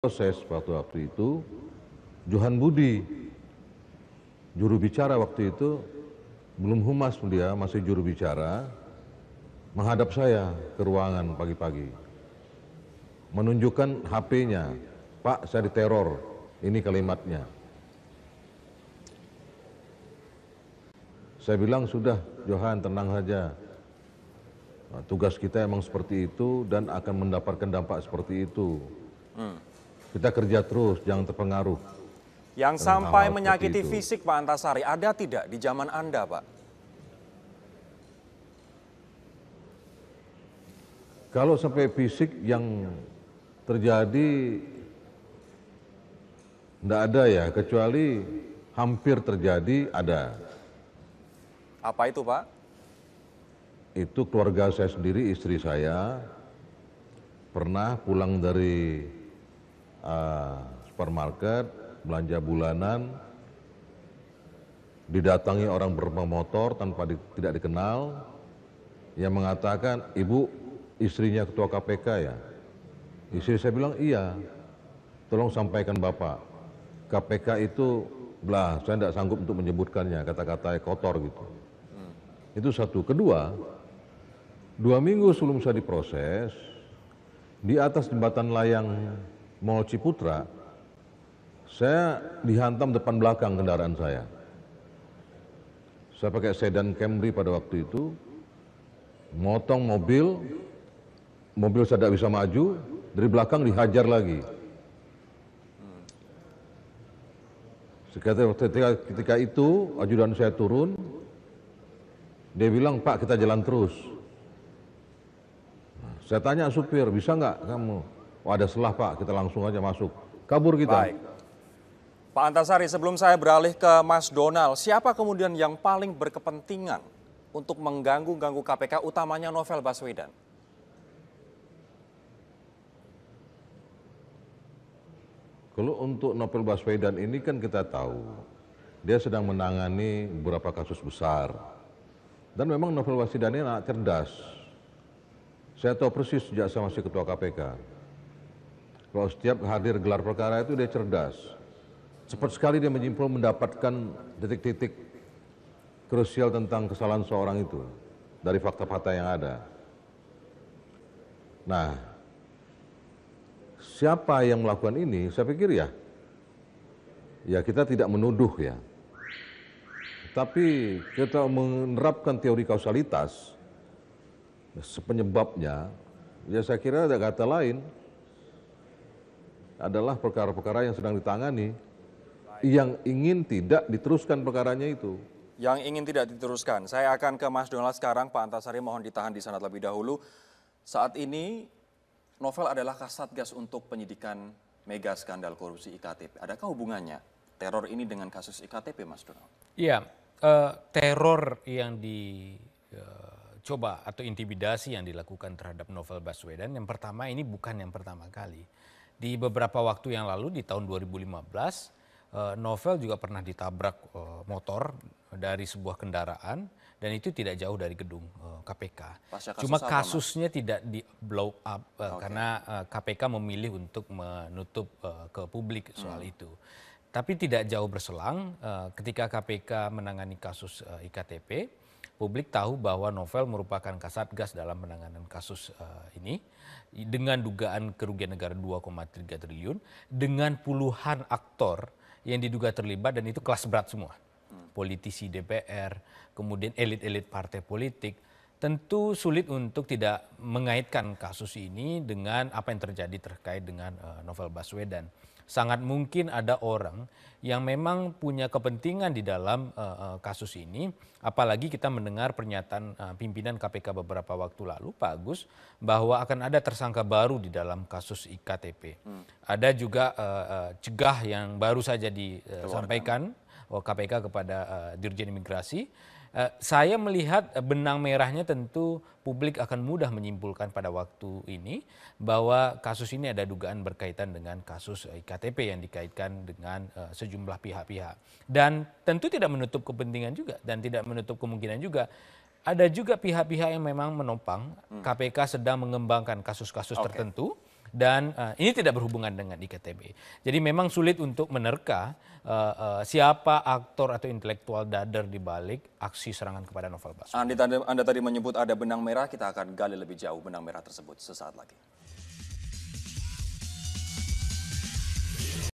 Proses waktu itu, Johan Budi, juru bicara waktu itu, belum humas dia, masih juru bicara, menghadap saya ke ruangan pagi-pagi. Menunjukkan HP-nya, Pak saya diteror, ini kalimatnya. Saya bilang sudah Johan tenang saja, nah, tugas kita emang seperti itu dan akan mendapatkan dampak seperti itu. Kita kerja terus, jangan terpengaruh. Yang dengan sampai hal-hal seperti menyakiti itu. fisik Pak Antasari, ada tidak di zaman Anda, Pak? Kalau sampai fisik yang terjadi tidak ada ya, kecuali hampir terjadi ada. Apa itu, Pak? Itu keluarga saya sendiri, istri saya pernah pulang dari supermarket, belanja bulanan, didatangi orang bermotor tanpa tidak dikenal, yang mengatakan, ibu istrinya ketua KPK ya? Istri saya bilang, iya, tolong sampaikan bapak, KPK itu, belah, saya tidak sanggup untuk menyebutkannya, kata-kata kotor gitu. Itu satu. Kedua, 2 minggu sebelum saya diproses, di atas jembatan layang Mall Ciputra, saya dihantam depan belakang kendaraan saya. Saya pakai sedan Camry pada waktu itu, motong mobil saya tidak bisa maju, dari belakang dihajar lagi. Ketika itu, ajudan saya turun, dia bilang, Pak kita jalan terus. Saya tanya supir, bisa nggak kamu? Oh ada celah Pak, kita langsung aja masuk. Kabur kita. Baik. Pak Antasari, sebelum saya beralih ke Mas Donald, siapa kemudian yang paling berkepentingan untuk mengganggu KPK, utamanya Novel Baswedan? Kalau untuk Novel Baswedan ini kan kita tahu, dia sedang menangani beberapa kasus besar. Dan memang Novel Baswedan ini anak cerdas. Saya tahu persis sejak saya masih ketua KPK. Kalau setiap hadir gelar perkara itu dia cerdas. Cepat sekali dia mendapatkan titik-titik krusial tentang kesalahan seorang itu dari fakta-fakta yang ada. Nah, siapa yang melakukan ini? Saya pikir ya kita tidak menuduh ya. Tapi kita menerapkan teori kausalitas, sepenyebabnya, ya saya kira ada kata lain, adalah perkara-perkara yang sedang ditangani, yang ingin tidak diteruskan perkaranya itu. Yang ingin tidak diteruskan. Saya akan ke Mas Donald sekarang. Pak Antasari mohon ditahan di sana terlebih dahulu. Saat ini Novel adalah kasatgas untuk penyidikan mega skandal korupsi IKTP. Adakah hubungannya teror ini dengan kasus IKTP, Mas Donald? Iya, teror yang dicoba atau intimidasi yang dilakukan terhadap Novel Baswedan, yang pertama ini bukan yang pertama kali. Di beberapa waktu yang lalu di tahun 2015, Novel juga pernah ditabrak motor dari sebuah kendaraan dan itu tidak jauh dari gedung KPK. Cuma kasusnya tidak di blow up karena KPK memilih untuk menutup ke publik soal itu. Tapi tidak jauh berselang ketika KPK menangani kasus IKTP, publik tahu bahwa Novel merupakan kasatgas dalam penanganan kasus ini dengan dugaan kerugian negara 2,3 triliun dengan puluhan aktor yang diduga terlibat dan itu kelas berat semua. Politisi DPR, kemudian elit-elit partai politik. Tentu sulit untuk tidak mengaitkan kasus ini dengan apa yang terjadi terkait dengan Novel Baswedan. Sangat mungkin ada orang yang memang punya kepentingan di dalam kasus ini. Apalagi kita mendengar pernyataan pimpinan KPK beberapa waktu lalu, Pak Agus, bahwa akan ada tersangka baru di dalam kasus IKTP. Ada juga cegah yang baru saja disampaikan KPK kepada Dirjen Imigrasi. Saya melihat benang merahnya tentu publik akan mudah menyimpulkan pada waktu ini bahwa kasus ini ada dugaan berkaitan dengan kasus IKTP yang dikaitkan dengan sejumlah pihak-pihak. Dan tentu tidak menutup kepentingan juga dan tidak menutup kemungkinan juga ada juga pihak-pihak yang memang menopang KPK sedang mengembangkan kasus-kasus tertentu Dan ini tidak berhubungan dengan IKTB. Jadi memang sulit untuk menerka siapa aktor atau intelektual dader di balik aksi serangan kepada Novel Baswedan. Anda tadi menyebut ada benang merah, kita akan gali lebih jauh benang merah tersebut sesaat lagi.